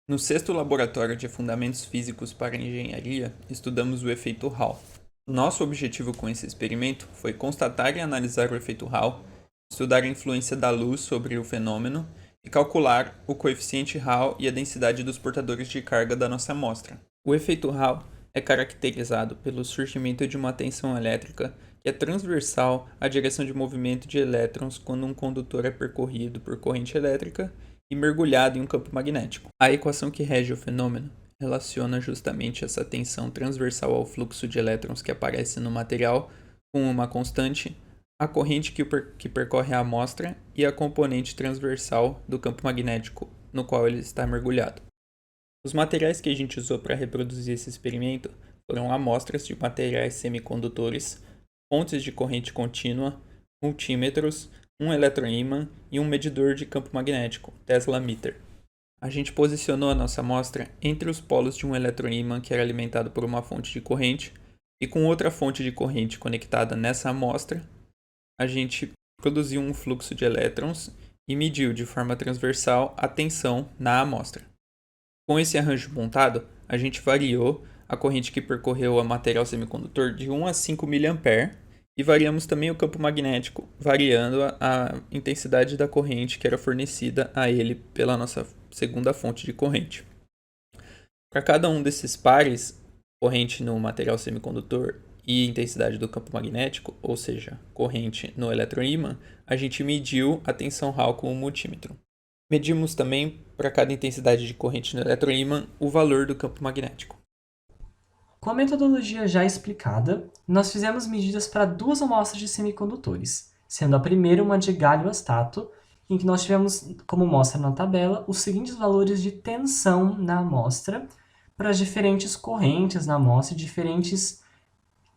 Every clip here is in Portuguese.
No sexto laboratório de Fundamentos Físicos para Engenharia, estudamos o efeito Hall. Nosso objetivo com esse experimento foi constatar e analisar o efeito Hall, estudar a influência da luz sobre o fenômeno e calcular o coeficiente Hall e a densidade dos portadores de carga da nossa amostra. O efeito Hall é caracterizado pelo surgimento de uma tensão elétrica que é transversal à direção de movimento de elétrons quando um condutor é percorrido por corrente elétrica e mergulhado em um campo magnético. A equação que rege o fenômeno relaciona justamente essa tensão transversal ao fluxo de elétrons que aparece no material com uma constante, a corrente que percorre a amostra e a componente transversal do campo magnético no qual ele está mergulhado. Os materiais que a gente usou para reproduzir esse experimento foram amostras de materiais semicondutores, fontes de corrente contínua, multímetros, um eletroímã e um medidor de campo magnético, Tesla Meter. A gente posicionou a nossa amostra entre os polos de um eletroímã que era alimentado por uma fonte de corrente e com outra fonte de corrente conectada nessa amostra, a gente produziu um fluxo de elétrons e mediu de forma transversal a tensão na amostra. Com esse arranjo montado, a gente variou a corrente que percorreu o material semicondutor de 1 a 5 mA e variamos também o campo magnético, variando a intensidade da corrente que era fornecida a ele pela nossa segunda fonte de corrente. Para cada um desses pares, corrente no material semicondutor e intensidade do campo magnético, ou seja, corrente no eletroímã, a gente mediu a tensão Hall com o multímetro. Medimos também, para cada intensidade de corrente no eletroímã, o valor do campo magnético. Com a metodologia já explicada, nós fizemos medidas para duas amostras de semicondutores, sendo a primeira uma de galho astato, em que nós tivemos, como mostra na tabela, os seguintes valores de tensão na amostra para as diferentes correntes na amostra, diferentes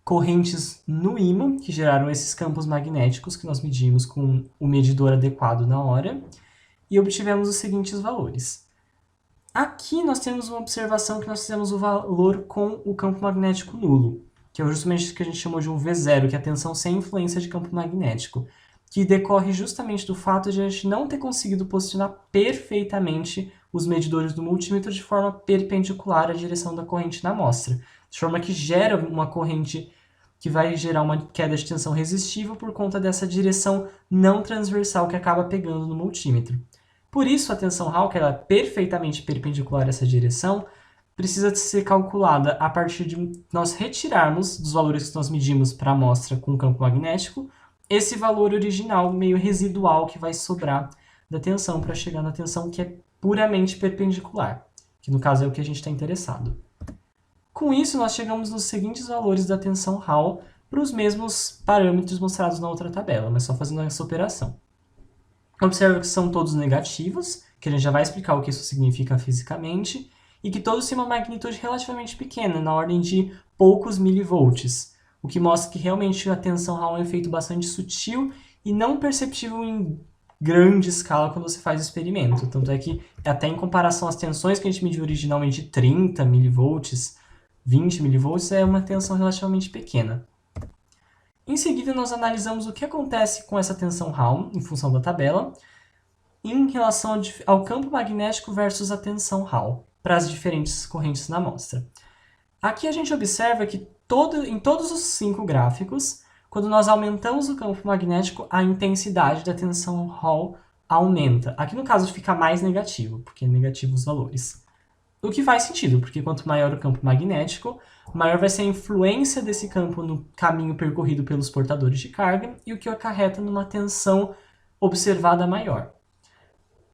correntes no ímã, que geraram esses campos magnéticos que nós medimos com o medidor adequado na hora, e obtivemos os seguintes valores. Aqui nós temos uma observação que nós fizemos o valor com o campo magnético nulo, que é justamente o que a gente chamou de um V0, que é a tensão sem influência de campo magnético, que decorre justamente do fato de a gente não ter conseguido posicionar perfeitamente os medidores do multímetro de forma perpendicular à direção da corrente na amostra, de forma que gera uma corrente que vai gerar uma queda de tensão resistível por conta dessa direção não transversal que acaba pegando no multímetro. Por isso, a tensão Hall, que ela é perfeitamente perpendicular a essa direção, precisa ser calculada a partir de nós retirarmos dos valores que nós medimos para a amostra com campo magnético, esse valor original, meio residual, que vai sobrar da tensão para chegar na tensão que é puramente perpendicular, que no caso é o que a gente está interessado. Com isso, nós chegamos nos seguintes valores da tensão Hall para os mesmos parâmetros mostrados na outra tabela, mas só fazendo essa operação. Observa que são todos negativos, que a gente já vai explicar o que isso significa fisicamente, e que todos têm uma magnitude relativamente pequena, na ordem de poucos milivolts, o que mostra que realmente a tensão Hall é um efeito bastante sutil e não perceptível em grande escala quando você faz o experimento. Tanto é que, até em comparação às tensões que a gente mediu originalmente de 30 milivolts, 20 milivolts, é uma tensão relativamente pequena. Em seguida, nós analisamos o que acontece com essa tensão Hall, em função da tabela, em relação ao campo magnético versus a tensão Hall, para as diferentes correntes na amostra. Aqui a gente observa que em todos os 5 gráficos, quando nós aumentamos o campo magnético, a intensidade da tensão Hall aumenta. Aqui no caso fica mais negativo, porque é negativo os valores. O que faz sentido, porque quanto maior o campo magnético, maior vai ser a influência desse campo no caminho percorrido pelos portadores de carga e o que acarreta numa tensão observada maior.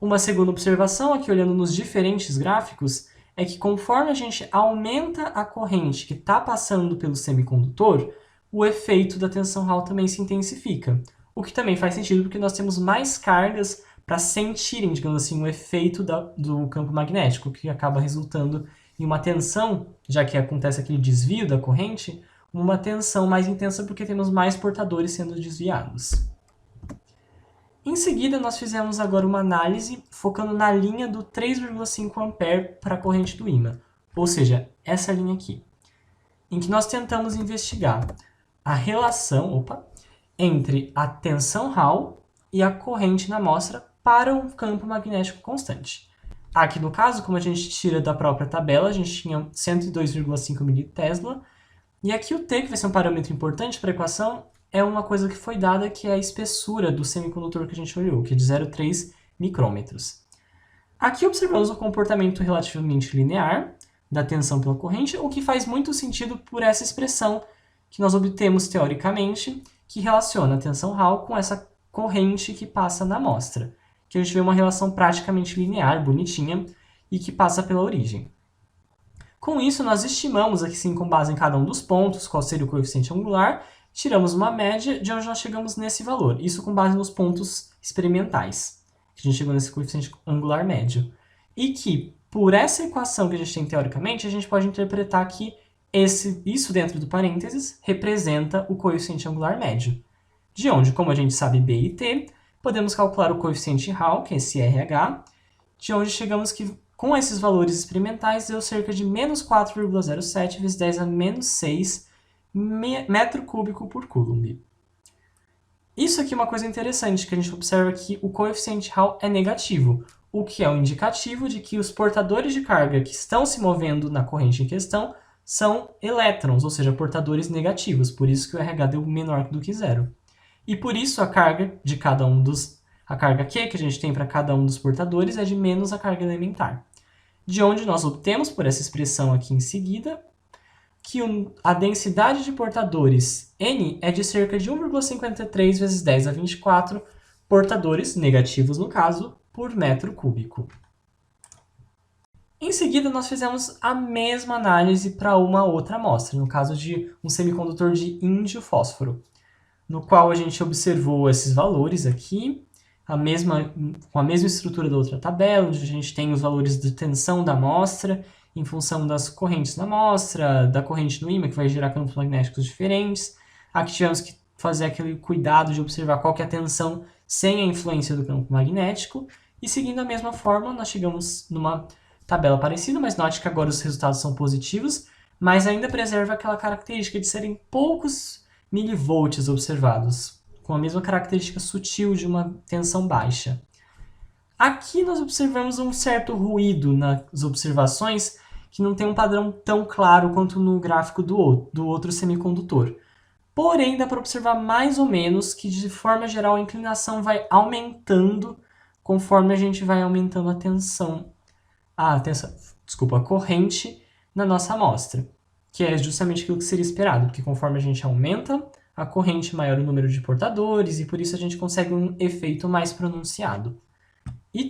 Uma segunda observação, aqui olhando nos diferentes gráficos, é que conforme a gente aumenta a corrente que está passando pelo semicondutor, o efeito da tensão Hall também se intensifica. O que também faz sentido porque nós temos mais cargas para sentirem, digamos assim, o efeito do campo magnético, que acaba resultando em uma tensão, já que acontece aquele desvio da corrente, uma tensão mais intensa porque temos mais portadores sendo desviados. Em seguida, nós fizemos agora uma análise focando na linha do 3,5 A para a corrente do ímã, ou seja, essa linha aqui, em que nós tentamos investigar a relação entre a tensão Hall e a corrente na amostra para um campo magnético constante. Aqui no caso, como a gente tira da própria tabela, a gente tinha 102,5 militesla. E aqui o T, que vai ser um parâmetro importante para a equação, é uma coisa que foi dada, que é a espessura do semicondutor que a gente olhou, que é de 0,3 micrômetros. Aqui observamos um comportamento relativamente linear da tensão pela corrente, o que faz muito sentido por essa expressão que nós obtemos teoricamente, que relaciona a tensão Hall com essa corrente que passa na amostra, que a gente vê uma relação praticamente linear, bonitinha, e que passa pela origem. Com isso, nós estimamos aqui sim, com base em cada um dos pontos, qual seria o coeficiente angular, tiramos uma média de onde nós chegamos nesse valor, isso com base nos pontos experimentais, que a gente chegou nesse coeficiente angular médio. E que, por essa equação que a gente tem teoricamente, a gente pode interpretar que isso dentro do parênteses representa o coeficiente angular médio. De onde, como a gente sabe B e T, podemos calcular o coeficiente Hall, que é esse RH, de onde chegamos que, com esses valores experimentais, deu cerca de menos 4,07 vezes 10 a menos 6 metro cúbico por coulomb. Isso aqui é uma coisa interessante, que a gente observa que o coeficiente Hall é negativo, o que é um indicativo de que os portadores de carga que estão se movendo na corrente em questão são elétrons, ou seja, portadores negativos, por isso que o RH deu menor do que zero. E por isso a carga de cada um a carga Q que a gente tem para cada um dos portadores é de menos a carga elementar. De onde nós obtemos, por essa expressão aqui em seguida, que a densidade de portadores N é de cerca de 1,53 vezes 10 a 24 portadores, negativos no caso, por metro cúbico. Em seguida, nós fizemos a mesma análise para uma outra amostra, no caso de um semicondutor de índio-fósforo, no qual a gente observou esses valores aqui, com a mesma estrutura da outra tabela, onde a gente tem os valores de tensão da amostra, em função das correntes na amostra, da corrente no ímã, que vai gerar campos magnéticos diferentes. Aqui tivemos que fazer aquele cuidado de observar qual que é a tensão sem a influência do campo magnético, e seguindo a mesma forma, nós chegamos numa tabela parecida, mas note que agora os resultados são positivos, mas ainda preserva aquela característica de serem poucos milivolts observados, com a mesma característica sutil de uma tensão baixa. Aqui nós observamos um certo ruído nas observações, que não tem um padrão tão claro quanto no gráfico do outro semicondutor. Porém, dá para observar mais ou menos que, de forma geral, a inclinação vai aumentando conforme a gente vai aumentando a tensão. A corrente na nossa amostra, que é justamente aquilo que seria esperado, porque conforme a gente aumenta a corrente, maior o número de portadores, e por isso a gente consegue um efeito mais pronunciado.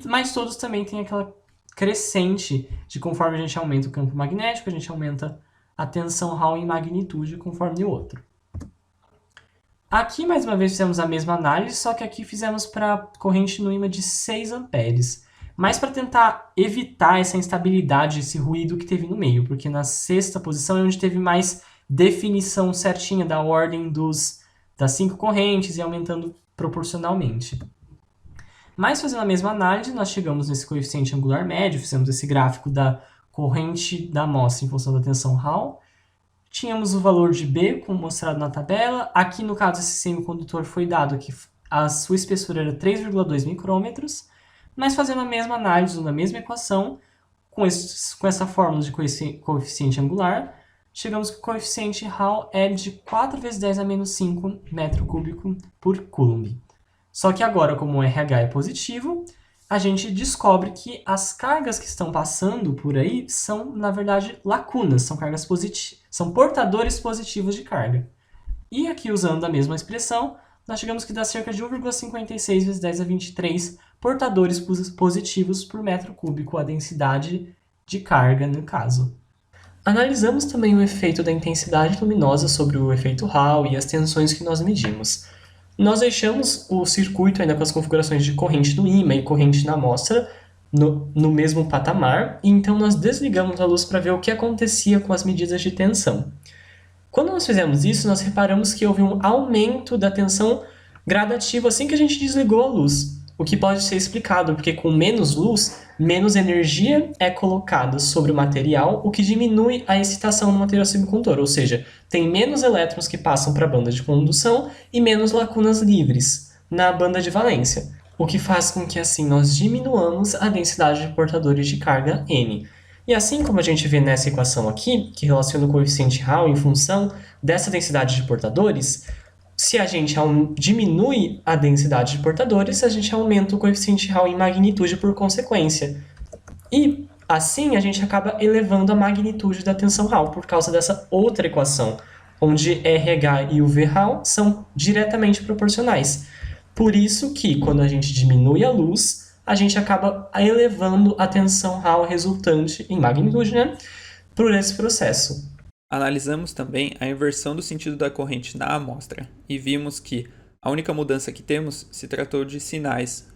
Mas todos também têm aquela crescente de conforme a gente aumenta o campo magnético, a gente aumenta a tensão Hall em magnitude conforme o outro. Aqui, mais uma vez, fizemos a mesma análise, só que aqui fizemos para corrente no ímã de 6 amperes. Mas para tentar evitar essa instabilidade, esse ruído que teve no meio, porque na sexta posição é onde teve mais definição certinha da ordem das 5 correntes e aumentando proporcionalmente. Mas fazendo a mesma análise, nós chegamos nesse coeficiente angular médio, fizemos esse gráfico da corrente da amostra em função da tensão Hall. Tínhamos o valor de B, como mostrado na tabela. Aqui, no caso, esse semicondutor foi dado que a sua espessura era 3,2 micrômetros. Mas fazendo a mesma análise, na mesma equação, com essa fórmula de coeficiente angular, chegamos que o coeficiente Hall é de 4 vezes 10 a menos 5 metro cúbico por coulomb. Só que agora, como o RH é positivo, a gente descobre que as cargas que estão passando por aí são, na verdade, lacunas, são portadores positivos de carga. E aqui, usando a mesma expressão, nós chegamos que dá cerca de 1,56 vezes 10 a 23 portadores positivos por metro cúbico, a densidade de carga no caso. Analisamos também o efeito da intensidade luminosa sobre o efeito Hall e as tensões que nós medimos. Nós deixamos o circuito ainda com as configurações de corrente no ímã e corrente na amostra no mesmo patamar, e então nós desligamos a luz para ver o que acontecia com as medidas de tensão. Quando nós fizemos isso, nós reparamos que houve um aumento da tensão gradativo assim que a gente desligou a luz, o que pode ser explicado porque com menos luz, menos energia é colocada sobre o material, o que diminui a excitação no material semicondutor, ou seja, tem menos elétrons que passam para a banda de condução e menos lacunas livres na banda de valência. o que faz com que assim nós diminuamos a densidade de portadores de carga N. E assim como a gente vê nessa equação aqui, que relaciona o coeficiente Hall em função dessa densidade de portadores, se a gente diminui a densidade de portadores, a gente aumenta o coeficiente Hall em magnitude por consequência. E assim a gente acaba elevando a magnitude da tensão Hall por causa dessa outra equação, onde RH e o V Hall são diretamente proporcionais. Por isso que, quando a gente diminui a luz, a gente acaba elevando a tensão Hall resultante em magnitude, né, por esse processo. Analisamos também a inversão do sentido da corrente na amostra e vimos que a única mudança que temos se tratou de sinais.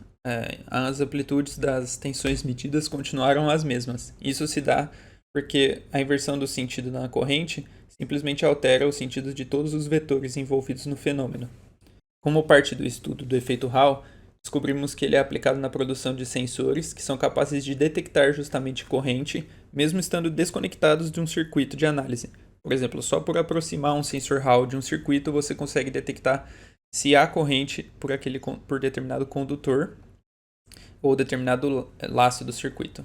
As amplitudes das tensões medidas continuaram as mesmas. Isso se dá porque a inversão do sentido na corrente simplesmente altera o sentido de todos os vetores envolvidos no fenômeno. Como parte do estudo do efeito Hall, descobrimos que ele é aplicado na produção de sensores que são capazes de detectar justamente corrente, mesmo estando desconectados de um circuito de análise. Por exemplo, só por aproximar um sensor Hall de um circuito, você consegue detectar se há corrente por determinado condutor ou determinado laço do circuito.